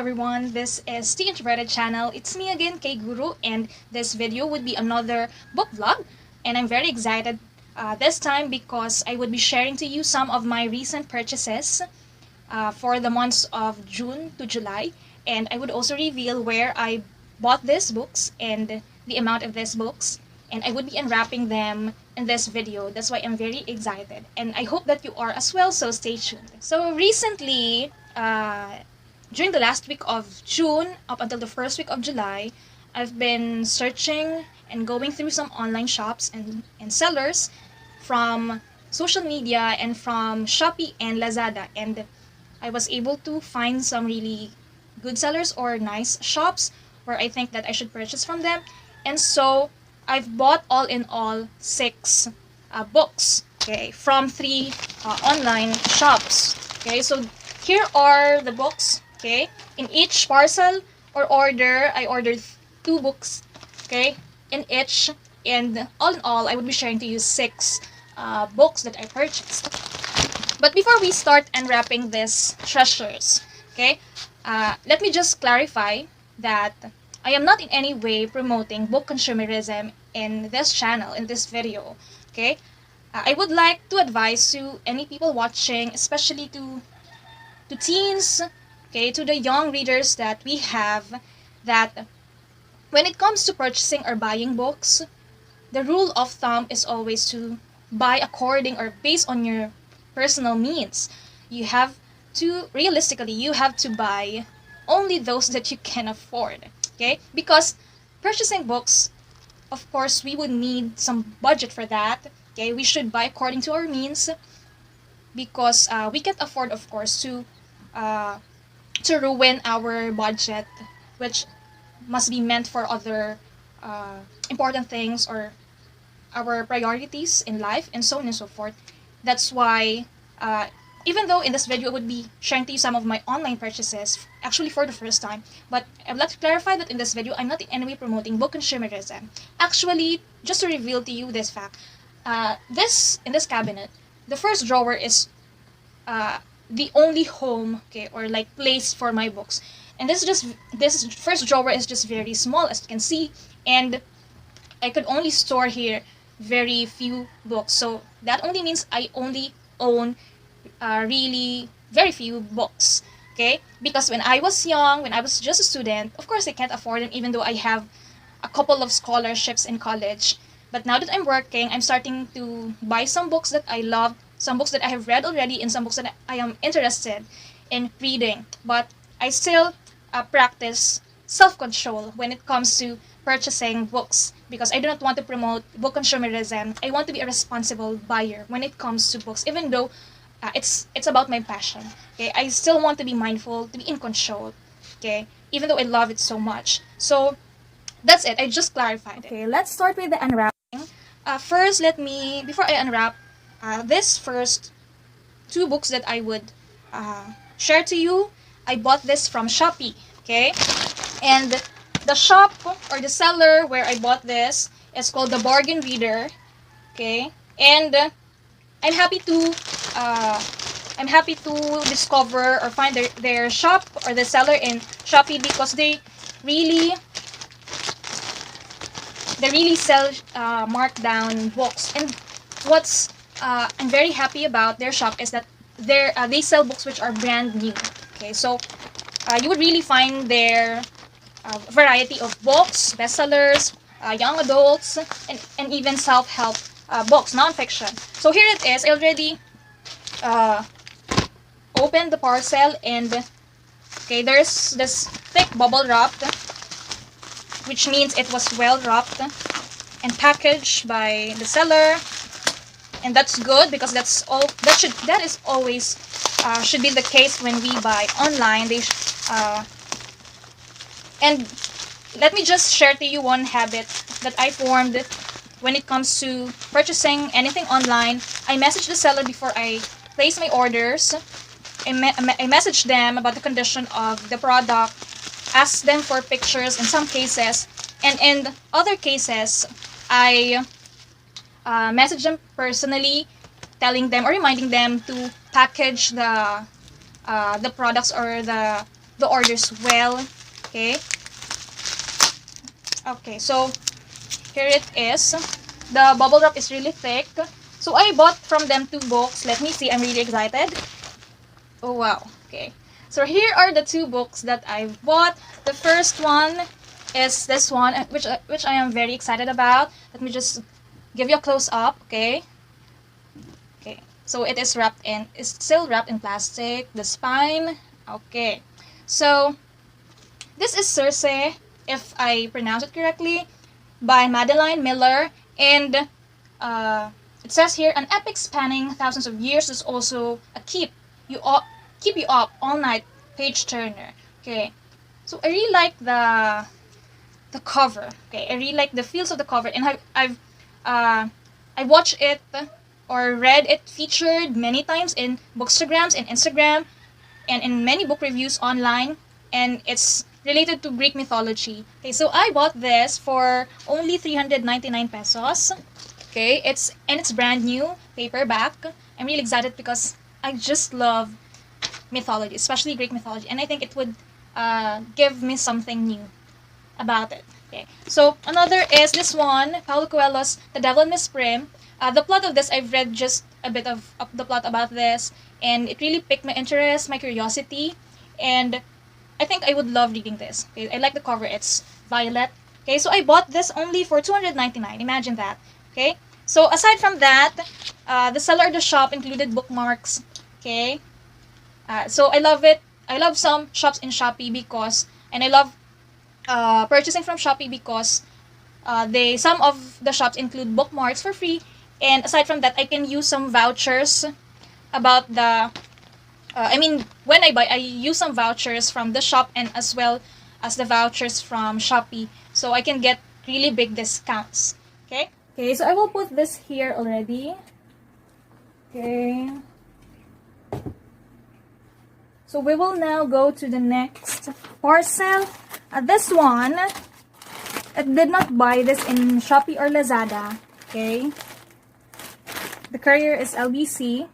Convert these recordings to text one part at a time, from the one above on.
everyone, this is the Introverted Channel. It's me again, K Guru, and this video would be another book vlog. And I'm very excited this time because I would be sharing to you some of my recent purchases for the months of June to July. And I would also reveal where I bought these books and the amount of these books. And I would be unwrapping them in this video. That's why I'm very excited. And I hope that you are as well, so stay tuned. So recently, during the last week of June up until the first week of July, I've been searching and going through some online shops and sellers from social media and from Shopee and Lazada. And I was able to find some really good sellers or nice shops where I think that I should purchase from them. And so I've bought all in all 6 books, okay, from 3 online shops. Okay, so here are the books, okay. In each parcel or order, I ordered 2 books, okay, in each. And all in all, I would be sharing to you 6 books that I purchased. But before we start unwrapping these treasures, okay, let me just clarify that I am not in any way promoting book consumerism in this channel, in this video, okay? I would like to advise to any people watching, especially to teens, okay, to the young readers that we have, that when it comes to purchasing or buying books, the rule of thumb is always to buy according or based on your personal means. You have to, realistically, you have to buy only those that you can afford, okay? Because purchasing books, of course, we would need some budget for that, okay? We should buy according to our means because we can't afford, of course, to ruin our budget, which must be meant for other important things or our priorities in life and so on and so forth. That's why even though in this video I would be sharing to you some of my online purchases, actually for the first time, but I'd like to clarify that in this video, I'm not in any way promoting book consumerism. Actually, just to reveal to you this fact, in this cabinet, the first drawer is the only home, okay, or like place for my books. And this first drawer is just very small, as you can see, and I could only store here very few books. So that only means I only own really very few books, okay? Because when I was young, when I was just a student, of course I can't afford them, even though I have a couple of scholarships in college. But now that I'm working, I'm starting to buy some books that I love, some books that I have read already, and some books that I am interested in reading. But I still practice self-control when it comes to purchasing books, because I do not want to promote book consumerism. I want to be a responsible buyer when it comes to books, even though it's about my passion, okay? I still want to be mindful, to be in control, okay? Even though I love it so much. So that's it. I just clarified it. Okay, let's start with the unwrapping. First, before I unwrap this first 2 books that I would share to you, I bought this from Shopee, okay? And the shop or the seller where I bought this is called The Bargain Reader, okay? And I'm happy to discover or find their shop or the seller in Shopee, because they really sell markdown books. And what's I'm very happy about their shop is that they sell books which are brand new, okay? So you would really find their variety of books, bestsellers, young adults, and even self-help books, non-fiction. So here it is. I already opened the parcel, and okay, there's this thick bubble wrap, which means it was well wrapped and packaged by the seller. And that's good, because that is always should be the case when we buy online. And let me just share to you one habit that I formed when it comes to purchasing anything online. I message the seller before I place my orders. I message them about the condition of the product, ask them for pictures in some cases, and in other cases, I message them personally, telling them or reminding them to package the products or the the orders well. Okay. Okay, so here it is. The bubble wrap is really thick. So I bought from them 2 books. Let me see. I'm really excited. Oh wow. Okay. So here are the 2 books that I bought. The first one is this one, which I am very excited about. Let me just give you a close up. Okay. Okay. So it is it's still wrapped in plastic. The spine. Okay. So this is Circe, if I pronounce it correctly, by Madeline Miller, and it says here, an epic spanning thousands of years is also a keep you up all night page turner. Okay, so I really like the cover. Okay, I really like the feels of the cover, and I watched it or read it featured many times in Bookstagrams and Instagram, and in many book reviews online, and it's related to Greek mythology. Okay, so I bought this for only 399 pesos. Okay, it's brand new paperback. I'm really excited because I just love mythology, especially Greek mythology, and I think it would give me something new about it. Okay, so another is this one, Paulo Coelho's The Devil and Miss Prim. The plot of this, I've read just a bit of the plot about this, and it really piqued my interest, my curiosity, and I think I would love reading this. Okay, I like the cover. It's violet. Okay, so I bought this only for 299. Imagine that. Okay, so aside from that, the seller of the shop included bookmarks. Okay, so I love it. I love some shops in Shopee and I love purchasing from Shopee because some of the shops include bookmarks for free, and aside from that, I can use some vouchers about the when I buy, I use some vouchers from the shop and as well as the vouchers from Shopee, so I can get really big discounts. Okay. Okay, so I will put this here already. Okay. So we will now go to the next parcel. This one, I did not buy this in Shopee or Lazada. Okay. The courier is LBC.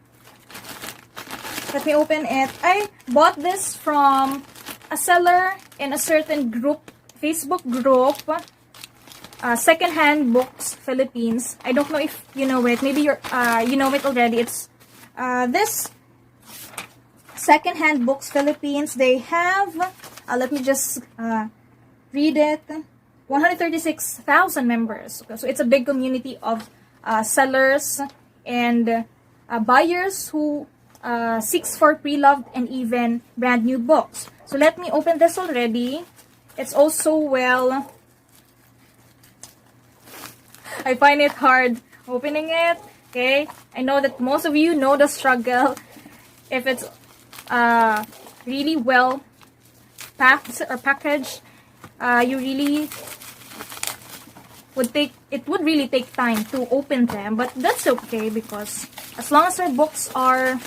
Let me open it. I bought this from a seller in a certain group, Facebook group, Secondhand Books Philippines. I don't know if you know it. Maybe you know it already. It's this Secondhand Books Philippines. They have, let me just read it, 136,000 members. Okay, so it's a big community of sellers and buyers who seeks for pre-loved and even brand new books. So let me open this already. It's also well, I find it hard opening it. Okay, I know that most of you know the struggle. If it's really well packed or packaged, you really would really take time to open them, but that's okay because as long as our books are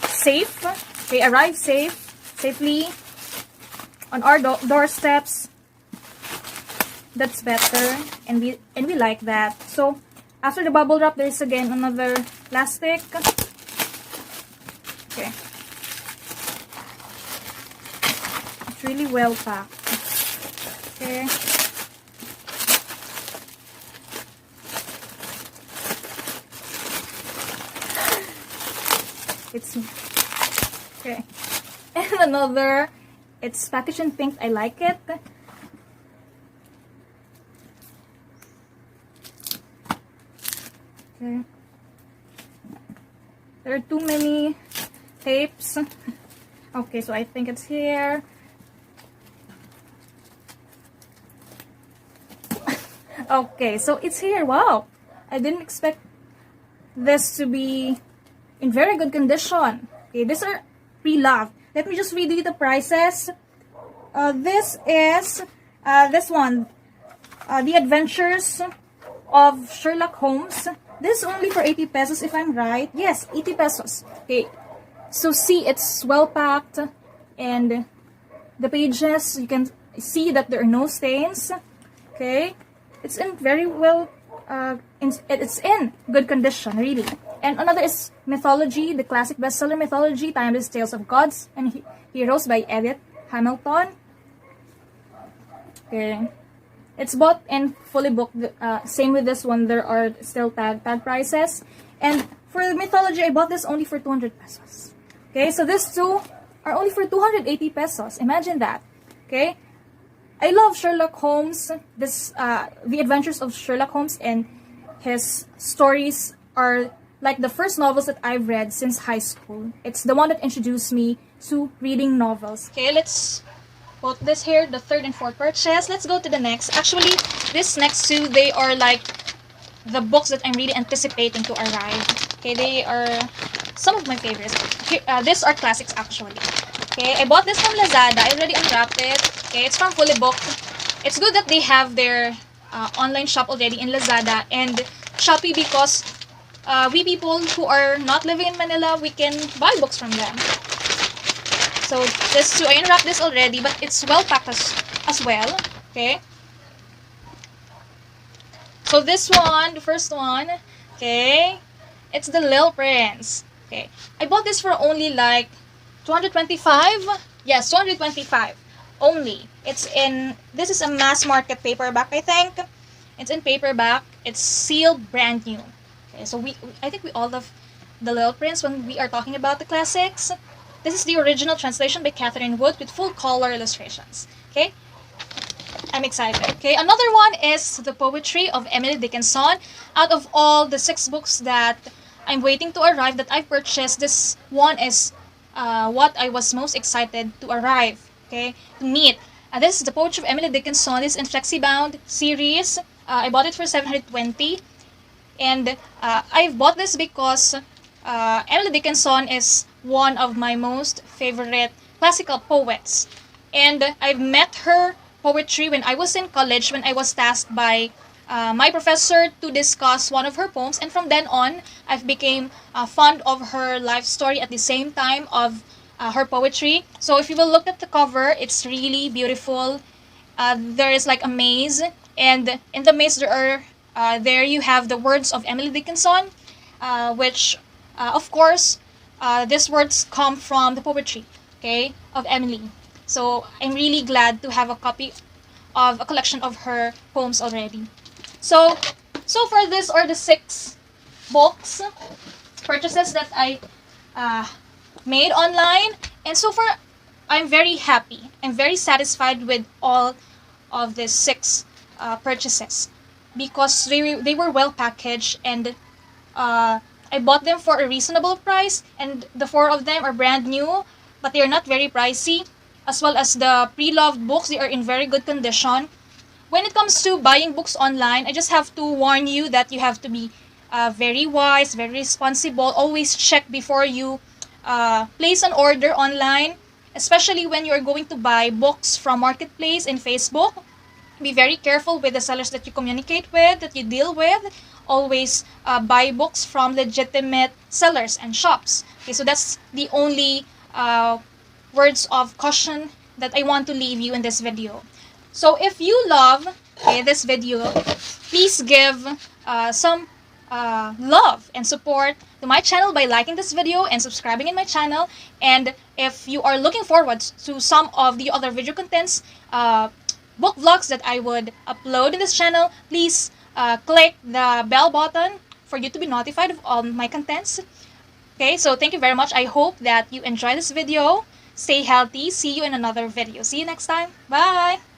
safe, they arrive safely on our doorsteps, that's better, and we like that. So after the bubble wrap, there's again another plastic. Okay, it's really well packed. Okay. It's okay. And another, it's packaged in pink. I like it. Okay. There are too many tapes. Okay, so I think it's here. Okay, so it's here. Wow, I didn't expect this to be in very good condition. Okay, these are pre-loved. Let me just read you the prices. This is this one, The Adventures of Sherlock Holmes. This is only for 80 pesos if I'm right. Yes, 80 pesos. Okay, so see, it's well packed, and the pages, you can see that there are no stains. Okay, it's in very well, it's in good condition, really. And another is Mythology, the classic bestseller Mythology, Timeless Tales of Gods and Heroes by Edith Hamilton. Okay. It's bought and fully booked. Same with this one, there are still tag prices. And for the Mythology, I bought this only for 200 pesos. Okay, so these two are only for 280 pesos. Imagine that. Okay. I love Sherlock Holmes. The Adventures of Sherlock Holmes and his stories are like the first novels that I've read since high school. It's the one that introduced me to reading novels. Okay, let's put this here, the third and fourth purchase. Let's go to the next. Actually, this next two, they are like the books that I'm really anticipating to arrive. Okay, they are some of my favorites. Here, these are classics actually. Okay, I bought this from Lazada. I already unwrapped it. Okay, it's from Fully Booked. It's good that they have their online shop already in Lazada and Shopee because we people who are not living in Manila, we can buy books from them. So this too, I unwrapped this already, but it's well packed as well. Okay. So this one, the first one, okay, it's the Little Prince. Okay, I bought this for only like 225. Yes, 225 only. This is a mass market paperback, I think. It's in paperback. It's sealed brand new. Okay, so I think we all love The Little Prince when we are talking about the classics. This is the original translation by Catherine Wood with full color illustrations. Okay, I'm excited. Okay, another one is The Poetry of Emily Dickinson. Out of all the 6 books that I'm waiting to arrive that I've purchased, this one is what I was most excited to arrive. Okay, to meet. This is The Poetry of Emily Dickinson. This is in FlexiBound series. I bought it for 720. And I've bought this because Emily Dickinson is one of my most favorite classical poets. And I've met her poetry when I was in college, when I was tasked by my professor to discuss one of her poems. And from then on, I've become fond of her life story at the same time of her poetry. So if you will look at the cover, it's really beautiful. There is like a maze. And in the maze, there you have the words of Emily Dickinson, which, of course, these words come from the poetry, okay, of Emily. So I'm really glad to have a copy of a collection of her poems already. So far, these are the 6 books purchases that I made online, and so far, I'm very happy. I'm very satisfied with all of these 6 purchases because they were well packaged and I bought them for a reasonable price, and the 4 of them are brand new, but they are not very pricey. As well as the pre-loved books, they are in very good condition. When it comes to buying books online, I just have to warn you that you have to be very wise, very responsible. Always check before you place an order online, especially when you're going to buy books from Marketplace and Facebook. Be very careful with the sellers that you communicate with, that you deal with. Always buy books from legitimate sellers and shops. Okay, so that's the only words of caution that I want to leave you in this video. So if you love this video, please give some love and support to my channel by liking this video and subscribing in my channel. And if you are looking forward to some of the other video contents, book vlogs that I would upload in this channel, please click the bell button for you to be notified of all my contents. Okay, so thank you very much. I hope that you enjoy this video. Stay healthy. See you in another video. See you next time. Bye!